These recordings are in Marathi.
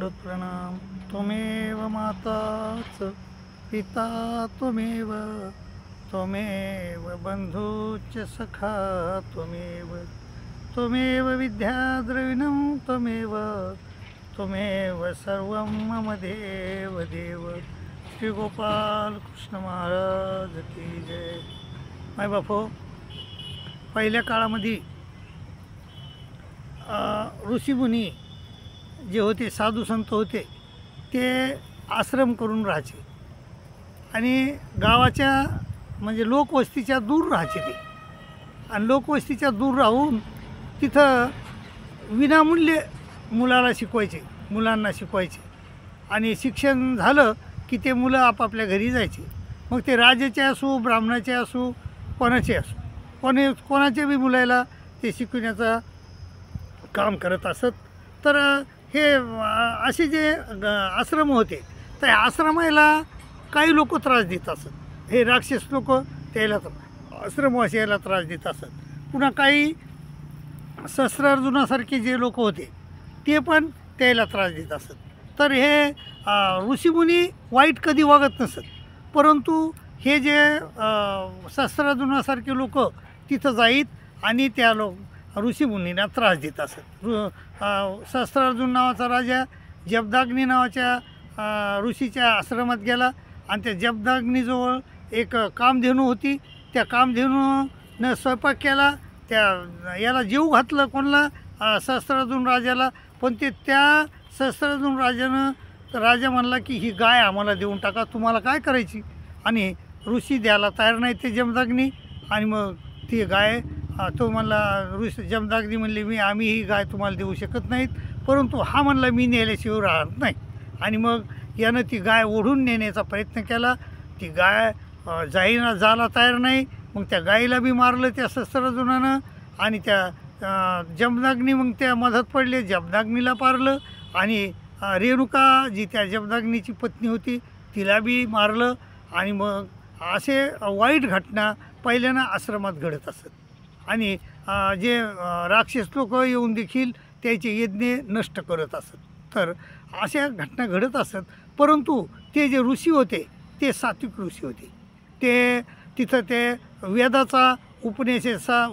दंडोत प्रणाम। त्वमेव माता च पिता त्वमेव, त्वमेव बंधुश्च सखा त्वमेव, त्वमेव विद्या द्रविणं त्वमेव, त्वमेव सर्वं मम देव देव। श्री गोपाल कृष्ण महाराज की जय। माय बापो, पहिल्या काळामध्ये ऋषीमुनी जे होते, साधू संत होते, ते आश्रम करून राहायचे आणि गावाच्या म्हणजे लोकवस्तीच्या दूर राहायचे ते। आणि लोकवस्तीच्या दूर राहून तिथं विनामूल्य मुलांना शिकवायचे आणि शिक्षण झालं की ते मुलं आपापल्या घरी जायचे। मग ते राजाचे असो, ब्राह्मणाचे असो, कोणाचे असो, कोणाच्या बी मुलाला ते शिकवण्याचा काम करत असत। तर हे असे जे आश्रम होते, त्या आश्रमाला काही लोक त्रास देत असत। हे राक्षस लोक त्याला आश्रमवासियाला त्रास देत असत। पुन्हा काही सहस्रार्जुनासारखे जे लोक होते ते पण त्याला त्रास देत असत। तर हे ऋषीमुनी वाईट कधी वागत नसत, परंतु हे जे सहस्रार्जुनासारखे लोक तिथं जाईत आणि त्या ऋषीमुनींना त्रास देत असत। सहस्रार्जुन नावाचा राजा जमदग्नी नावाच्या ऋषीच्या आश्रमात गेला आणि त्या जमदग्नीजवळ एक कामधेनू होती। त्या कामधेनूनं स्वयंपाक केला, त्या याला जीव घातलं कोणाला, सहस्रार्जुन राजाला। पण त्या सहस्रार्जुन राजा म्हणला की ही गाय आम्हाला देऊन टाका, तुम्हाला काय करायची। आणि ऋषी द्यायला तयार नाही ते जमदग्नी। आणि मग ती गाय तो म्हणला, जमदग्नी म्हणले आम्ही ही गाय तुम्हाला देऊ शकत नाहीत, परंतु हा म्हणला मी नेल्याशिवाय राहत नाही। आणि मग यानं ती गाय ओढून नेण्याचा प्रयत्न केला। ती गाय जायला तयार नाही। मग त्या गायीला बी मारलं त्या सहस्रार्जुनानं आणि त्या जमदग्नी मग त्या मधात पडले, जमदग्नीला मारलं आणि रेणुका जी त्या जमदग्नीची पत्नी होती तिला बी मारलं। आणि मग असे वाईट घटना पहिल्यानं आश्रमात घडत असत आणि जे राक्षस लोक येऊन देखील त्याचे यज्ञ नष्ट करत असत। तर अशा घटना घडत असत, परंतु ते जे ऋषी होते ते सात्विक ऋषी होते। ते तिथं ते वेदाचा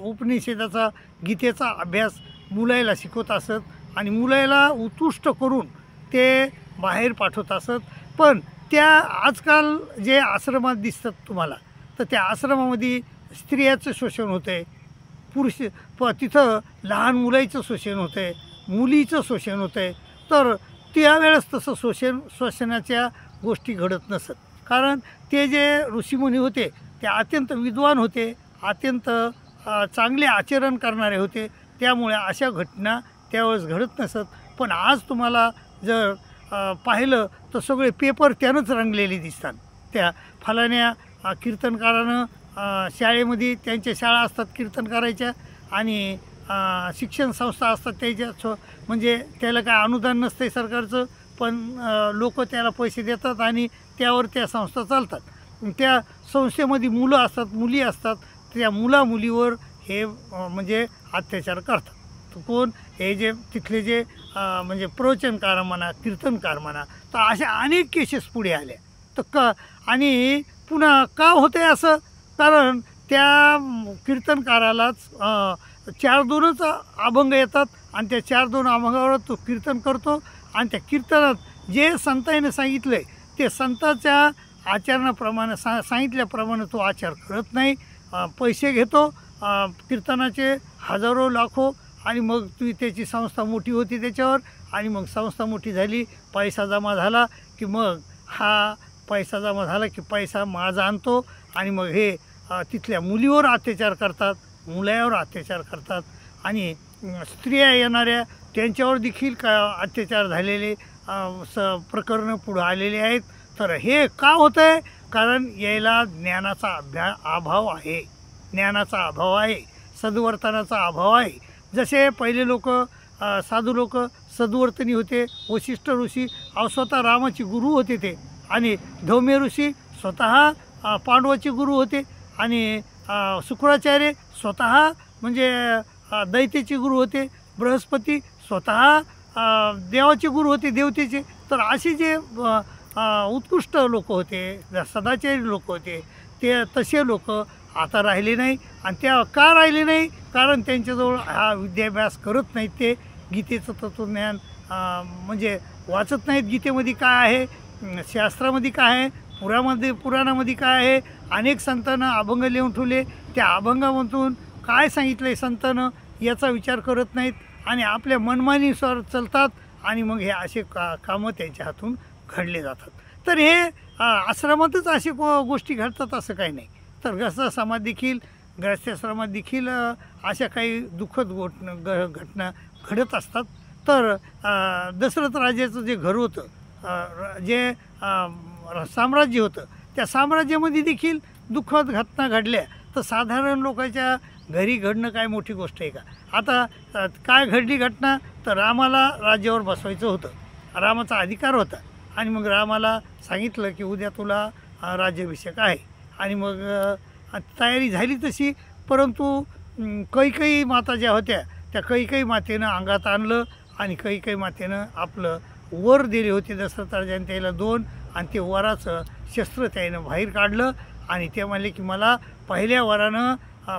उपनिषेधाचा गीतेचा अभ्यास मुलाला शिकवत असत आणि मुलाला उत्कृष्ट करून ते बाहेर पाठवत असत। पण त्या आजकाल जे आश्रमात दिसतात तुम्हाला, तर त्या आश्रमामध्ये स्त्रियाचं शोषण होतं आहे, तिथं लहान मुलाचं शोषण होतं आहे, मुलीचं शोषण होतं आहे। तर त्यावेळेस तसं शोषणाच्या गोष्टी घडत नसत, कारण ते जे ऋषीमुनी होते ते अत्यंत विद्वान होते, अत्यंत चांगले आचरण करणारे होते, त्यामुळे अशा घटना त्यावेळेस घडत नसत। पण आज तुम्हाला जर पाहिलं तर सगळे पेपर त्यानंच रंगलेले दिसतात। त्या फलाण्या कीर्तनकारानं शाळेमध्ये त्यांच्या शाळा असतात कीर्तन करायच्या आणि शिक्षण संस्था असतात त्याच्या, म्हणजे त्याला काय अनुदान नसतं सरकारचं, पण लोक त्याला पैसे देतात आणि त्यावर त्या संस्था चालतात। त्या संस्थेमध्ये मुलं असतात, मुली असतात, त्या मुलीवर हे म्हणजे अत्याचार करतात। कोण हे जे तिथले जे म्हणजे प्रवचनकार म्हणा, कीर्तनकार म्हणा, तर अशा अनेक केसेस पुढे आल्या। तर आणि पुन्हा का होते असं, कारण त्या कीर्तनकारालाच 4-2च अभंग येतात आणि त्या 4-2 अभंगावर तो कीर्तन करतो आणि त्या कीर्तनात जे संतांनी सांगितलं आहे ते संतांच्या आचरणाप्रमाणे सांगितल्याप्रमाणे तो आचार करत नाही, पैसे घेतो कीर्तनाचे हजारो लाखो, आणि मग त्याची संस्था मोठी होती त्याच्यावर। आणि मग संस्था मोठी झाली, पैसा जमा झाला की मग हा पैसा जमा झाला की पैसा माझा आणतो आणि मग हे तिथल्या मुलीवर अत्याचार करतात, मुलावर अत्याचार करतात आणि स्त्रिया येणाऱ्या त्यांच्यावर देखील अत्याचार झालेले प्रकरणं पुढं आलेले आहेत। तर हे का होतं आहे, कारण याला ज्ञानाचा अभाव आहे, ज्ञानाचा अभाव आहे, सद्वर्तनाचा अभाव आहे। जसे पहिले लोक साधू लोक सद्वर्तनी होते, वशिष्ठ ऋषी स्वतः रामाचे गुरु होते ते, आणि धौम्य ऋषी स्वतः पांडवाचे गुरु होते, आणि शुक्राचार्य स्वतः म्हणजे दैत्याचे गुरु होते, बृहस्पती स्वतः देवाचे गुरु होते, देवतेचे. तर असे जे उत्कृष्ट लोक होते, सदाचारी लोक होते, ते तसे लोक आता राहिले नाही. आणि त्या का राहिले नाही? कारण त्यांच्याजवळ हा विद्याभ्यास करत नाहीत. ते गीतेचं तत्त्वज्ञान म्हणजे वाचत नाहीत. गीतेमध्ये काय आहे, शास्त्रामध्ये काय आहे, पुराणामध्ये काय आहे. अनेक संतांनं अभंग लिहून ठेवले, त्या अभंगामधून काय सांगितलं आहे संतानं याचा विचार करत नाहीत आणि आपल्या मनमानीनुसार चालतात. आणि मग हे असे कामं त्यांच्या हातून घडले जातात. तर हे आश्रमातच असे गोष्टी घडतात असं काही नाही. तर गृहस्थाश्रमात देखील अशा काही दुःखद घटना घडत असतात. तर दशरथ राजाचं जे घर होतं, जे साम्राज्य होतं, त्या साम्राज्यामध्ये देखील दुःखद घटना घडल्या. तर साधारण लोकांच्या घरी घडणं काय मोठी गोष्ट आहे का? आता काय घडली घटना? तर रामाला राज्यावर बसवायचं होतं, रामाचा अधिकार होता. आणि मग रामाला सांगितलं की उद्या तुला राज्याभिषेक आहे. आणि मग तयारी झाली तशी, परंतु कैकेयी माता ज्या होत्या त्या कैकेयी मातेनं अंगात आणलं आणि कैकेयी मातेनं आपलं वर दिले होते दशरथ राजाने त्याला 2, आणि ते वराचं शस्त्र त्यानं बाहेर काढलं. आणि ते म्हणले की मला पहिल्या वरानं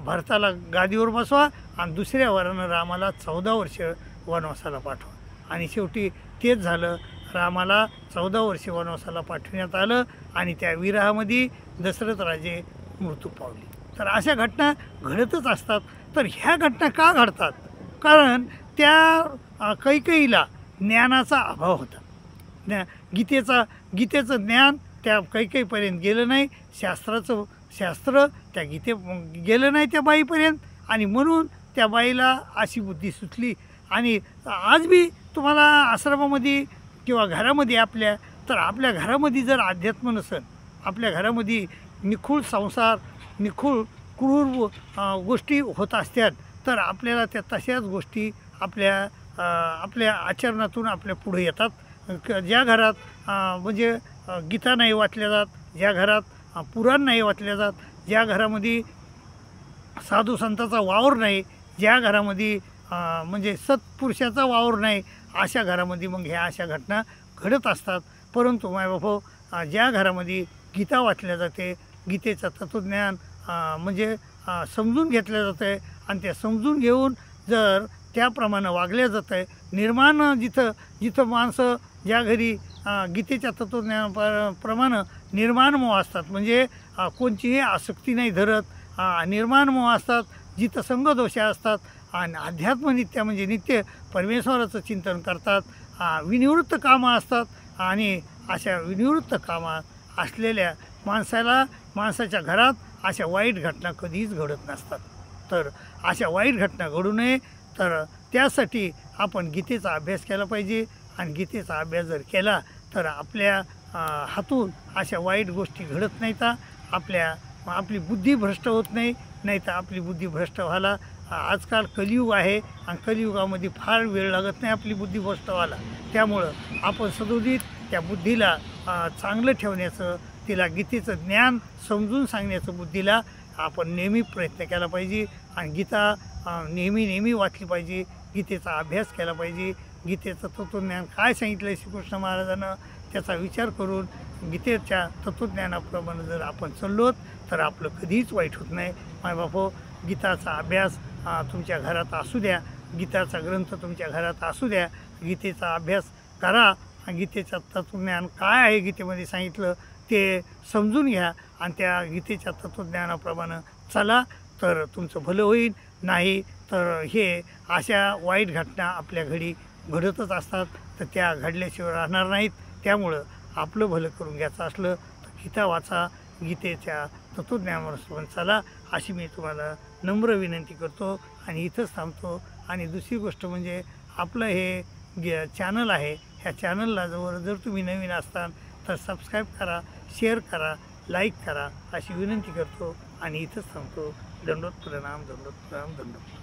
भरताला गादीवर बसवा आणि दुसऱ्या वरानं रामाला 14 वर्ष वनवासाला पाठवा. आणि शेवटी तेच झालं. रामाला 14 वर्ष वनवासाला पाठवण्यात आलं आणि त्या विरहामध्ये दशरथ राजे मृत्यू पावले. तर अशा घटना घडतच असतात. तर ह्या घटना का घडतात? कारण त्या कैकेयीला ज्ञानाचा अभाव होता. गीतेचं ज्ञान त्या कैकेयीपर्यंत गेलं नाही. शास्त्र त्या गेलं नाही त्या बाईपर्यंत. आणि म्हणून त्या बाईला अशी बुद्धी सुचली. आणि आज बी तुम्हाला आश्रमामध्ये किंवा घरामध्ये आपल्या घरामध्ये जर अध्यात्म नसेल, आपल्या घरामध्ये निखूळ संसार, निखूळ क्रूर गोष्टी होत असतात, तर आपल्याला त्या तशाच गोष्टी आपल्या आचरणातून आपल्या पुढे येतात. ज्या घरात म्हणजे गीता नाही वाचल्या जात, ज्या घरात पुराण नाही वाचल्या जात, ज्या घरामध्ये साधू संतांचा वावर नाही, ज्या घरामध्ये म्हणजे सत्पुरुषाचा वावर नाही, अशा घरामध्ये मग ह्या अशा घटना घडत असतात. परंतु मायबापो, ज्या घरामध्ये गीता वाचल्या जाते, गीतेचं तत्त्वज्ञान म्हणजे समजून घेतलं जातं आहे आणि ते समजून घेऊन जर त्याप्रमाणे वागल्या जातं आहे, निर्माण जिथं माणसं ज्या घरी गीतेच्या तत्त्वज्ञानाप्रमाणे निर्माण मोह असतात, म्हणजे कोणतीही आसक्ती नाही धरत, निर्माण मोह असतात, जिथं संगदोष असतात आणि अध्यात्मनित्य म्हणजे नित्य परमेश्वराचं चिंतन करतात, विनिवृत्त कामं असतात. आणि अशा विनिवृत्त कामं असलेल्या माणसाच्या घरात अशा वाईट घटना कधीच घडत नसतात. तर अशा वाईट घटना घडू नये, तर त्यासाठी आपण गीतेचा अभ्यास केला पाहिजे. आणि गीतेचा अभ्यास जर केला तर आपल्या हातून अशा वाईट गोष्टी घडत नाहीत. आपली बुद्धी भ्रष्ट होत नाही तर आपली बुद्धी भ्रष्ट व्हायला आजकाल कलियुग आहे आणि कलियुगामध्ये फार वेळ लागत नाही आपली बुद्धी भ्रष्ट व्हायला. त्यामुळं आपण सदोदित त्या बुद्धीला चांगलं ठेवण्याचं, तिला गीतेचं ज्ञान समजून सांगण्याचं बुद्धीला आपण नेहमी प्रयत्न केला पाहिजे. आणि गीता नेहमी वाचली पाहिजे, गीतेचा अभ्यास केला पाहिजे. गीतेचं तत्त्वज्ञान काय सांगितलं आहे श्रीकृष्ण महाराजांनं त्याचा विचार करून गीतेच्या तत्त्वज्ञानाप्रमाणे जर आपण चाललोत तर आपलं कधीच वाईट होत नाही. मायबापो, गीताचा अभ्यास तुमच्या घरात असू द्या, गीताचा ग्रंथ तुमच्या घरात असू द्या, गीतेचा अभ्यास करा. गीतेचं तत्त्वज्ञान काय आहे गीतेमध्ये सांगितलं ते समजून घ्या आणि त्या गीतेच्या तत्त्वज्ञानाप्रमाणे चला, तर तुमचं भलं होईल. नाही तर हे अशा वाईट घटना आपल्या घरी घडतच असतात, तर त्या घडल्याशिवाय राहणार नाहीत. त्यामुळं आपलं भलं करून घ्यायचं असलं तर गीता वाचा, गीतेच्या तत्त्वज्ञानावर चला, अशी मी तुम्हाला नम्र विनंती करतो आणि इथंच थांबतो. आणि दुसरी गोष्ट म्हणजे आपलं हे चॅनल आहे, ह्या चॅनलला जर तुम्ही नवीन असताल तर सबस्क्राईब करा, शेअर करा, लाईक करा, अशी विनंती करतो आणि इथंच थांबतो. दंडोत प्रणाम, दंडोत प्रणाम, दंडोत.